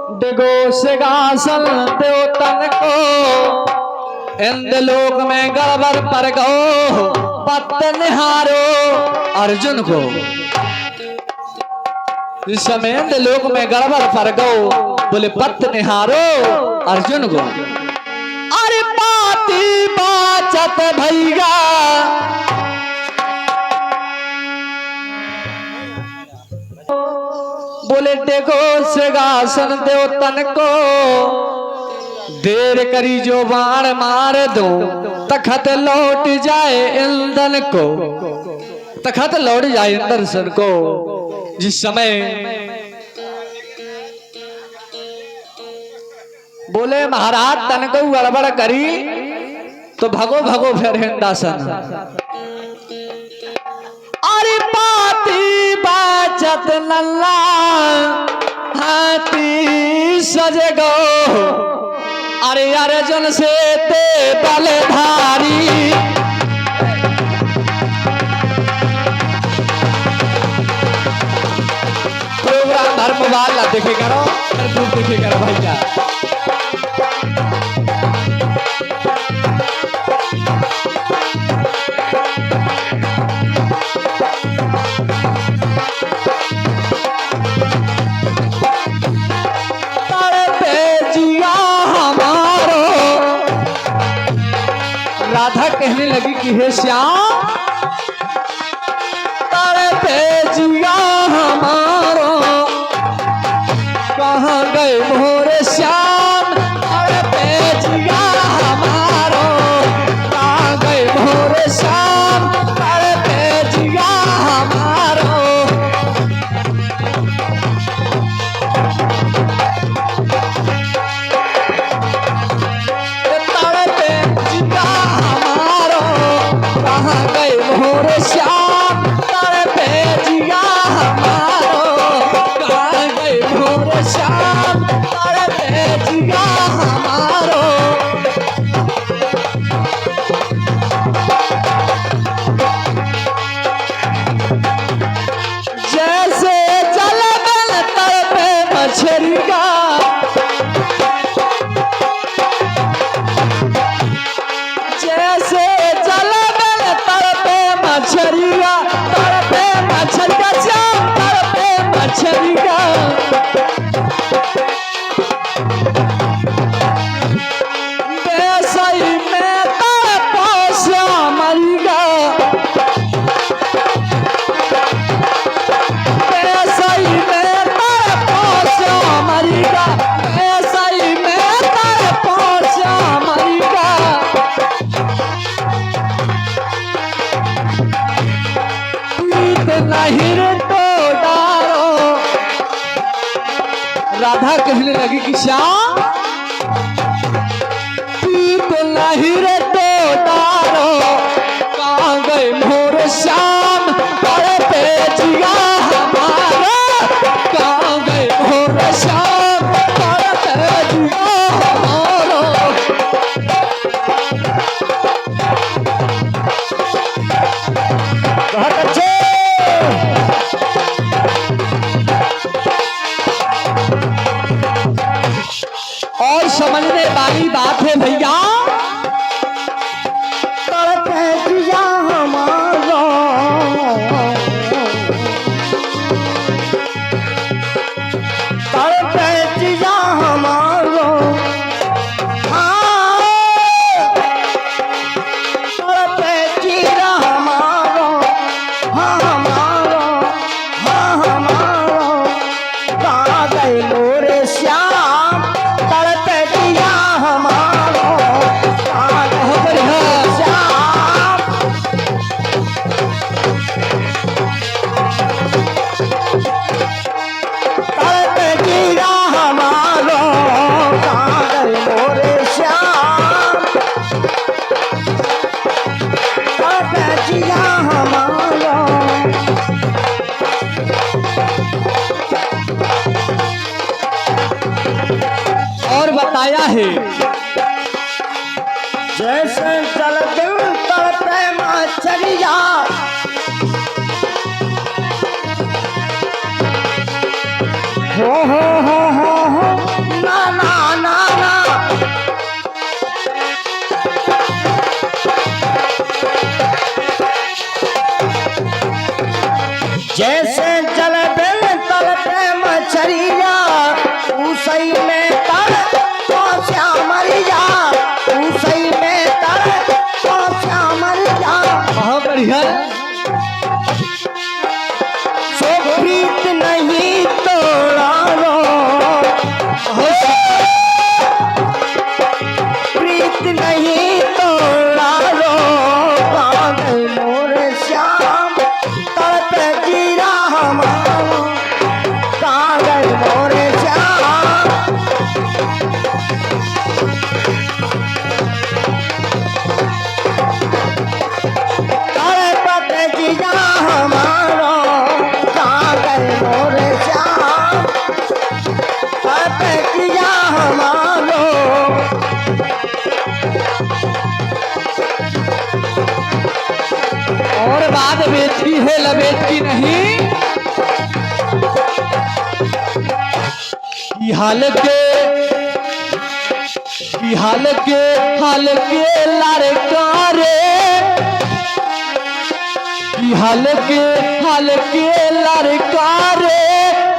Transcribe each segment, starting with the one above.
डिगो सिंहासन देव तन को इंद्रलोक में गड़बड़ पर गो पत्त निहारो अर्जुन को। इस समय इंद्रलोक में गड़बड़ पर गो बोले पत्त निहारो अर्जुन को। अरे पाती बाचत भैया बोले देखो सिंहासन देव तन को देर करी जो बाण मार दो तखत लौट जाए इंद्रन को। तखत लौट जाए इंद्रसन को। जिस समय बोले महाराज तन को गड़बड़ करी तो भगो भगो फिर हिंदासन। अरे पाती बाचत नल्ला हाथी सजे गो। अरे अर्जुन से ते बलधारी प्रोग्राम धर्म वाला देखे करो देखे करो भैया। राधा कहने लगी कि हे श्याम तारे पे जिया हमारो कहाँ गए मोरे श्याम। तारे पे जिया हमारो कहाँ गए मोरे श्याम। तारे पे जिया हमारो मोरे श्याम। तारे पे जिया हमारो कहाँ गए मोरे श्याम। तारे पे जिया हमारो जैसे जल बन तड़पे मछली का। जैसे जल मछरिया तड़पे मछरिया श्याम तड़पे मछरिया। बेसई में तड़पो श्यामरिया। बेसई में तड़पो श्यामरिया। बेसई में तड़पो श्यामरिया। नहीं तो डारो। राधा कहने लगी कि श्याम पीत नहीं रे तो डारो कहाँ गए मोरे श्याम। तारे पे जिया हमारा कहाँ गए मोरे श्याम। तारे पे जिया हमारा बहुत अच्छे। और समझने वाली बात है भैया। तड़पे जिया हमारा तड़पे जिया हमारा तड़पे जिया हमारा हमारा हमारा कहाँ गए मोरे श्याम। तड़पे जिया हमारो कहाँ गए श्याम। तड़पे जिया हमारो कहाँ गए मोरे श्याम। तड़पे जिया हमारो और बताया है जैसे जल दिल तड़पे मछलिया। हो है लबेद की नहीं कि हाल के लड़का रे कि हाल के लड़का रे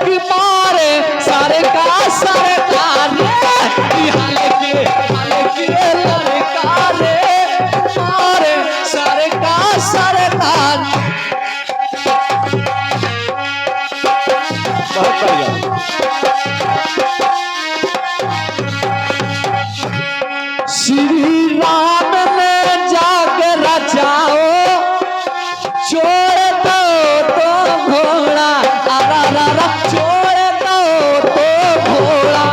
कि मारे सारे का सरकार कि हाल के लड़का रे मारे सारे का सरकार। बहुत बढ़िया। श्री राम ने जाग रचाओ छोड़ दो तो घोड़ा छोड़ दो तो घोड़ा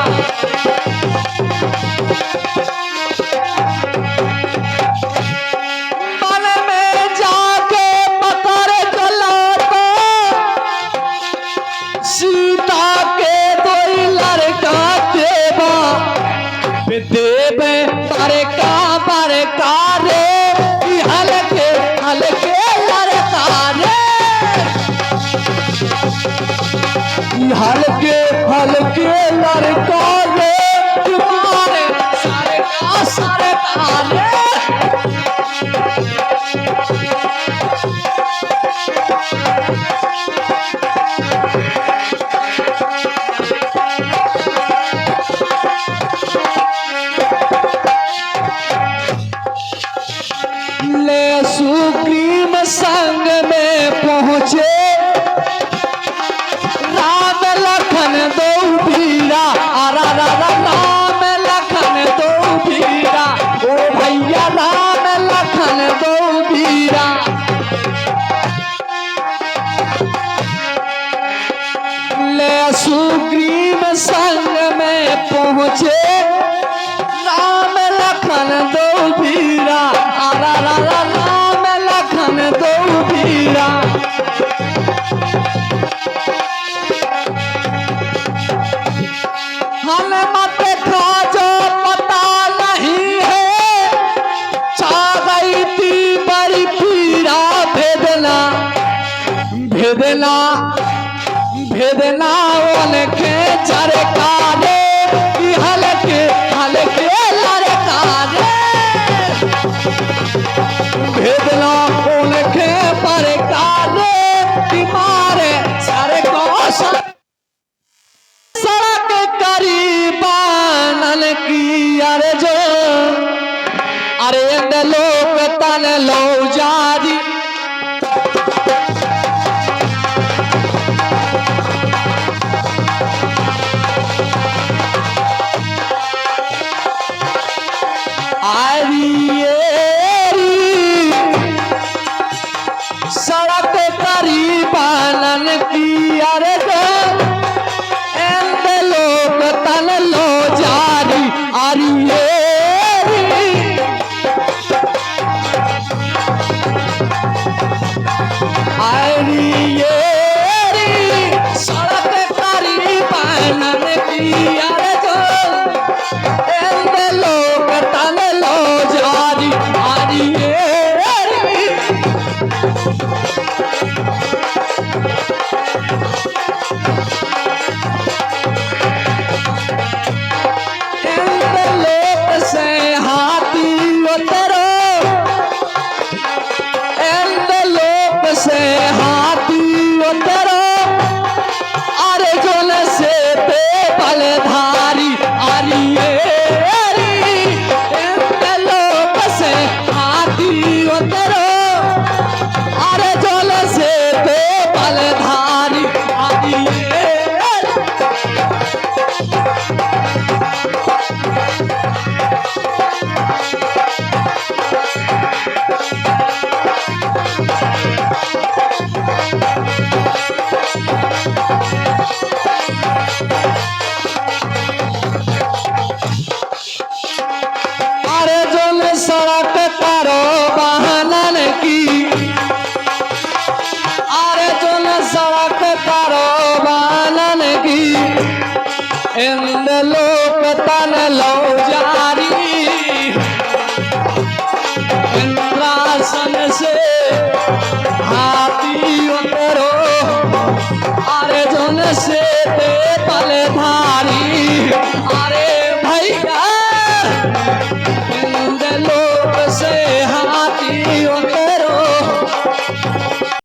मन में जाके पकड़ चलो तो सीता के दो लड़का देवा देव पर कारे हल्के लड़का रे हल्के लड़का रे तुम्हारे सारे का सरकार ले सुग्रीव संग में पहुंचे राम लखन दो भीरा राम लखन दो भीरा ओ भैया राम लखन दो भीरा ले सुग्रीव संग में पहुंचे राम लखन दो भीरा राम लखन दो भीरा हल मत खा जो पता नहीं है छा गई थी बड़ी पीड़ा भेदना उनके चरकारे हल्के लड़का रे भेदना उनके परकारे मारे सारे को सड़क करीबानन की अरे जो अरे लोग तन लो जारी सड़क करीबानन की अरे लोग तन लो जारी अरिये सड़क करीबानन की अरे लोग तन लो जारी अरिये से हाथी उतरो अरे जोन से पे बलधारी अरिये लोक से हाथी उतरो अरे जोन से पे बलधारी अरिये सड़क करो बहनन की अरे जोन सड़क करो बहनन की इंद लोक तन लो जारी इंद्रासन से हाथी अर्जुन से ते बलधारी अरे भैया इंद्रलोक से हाथी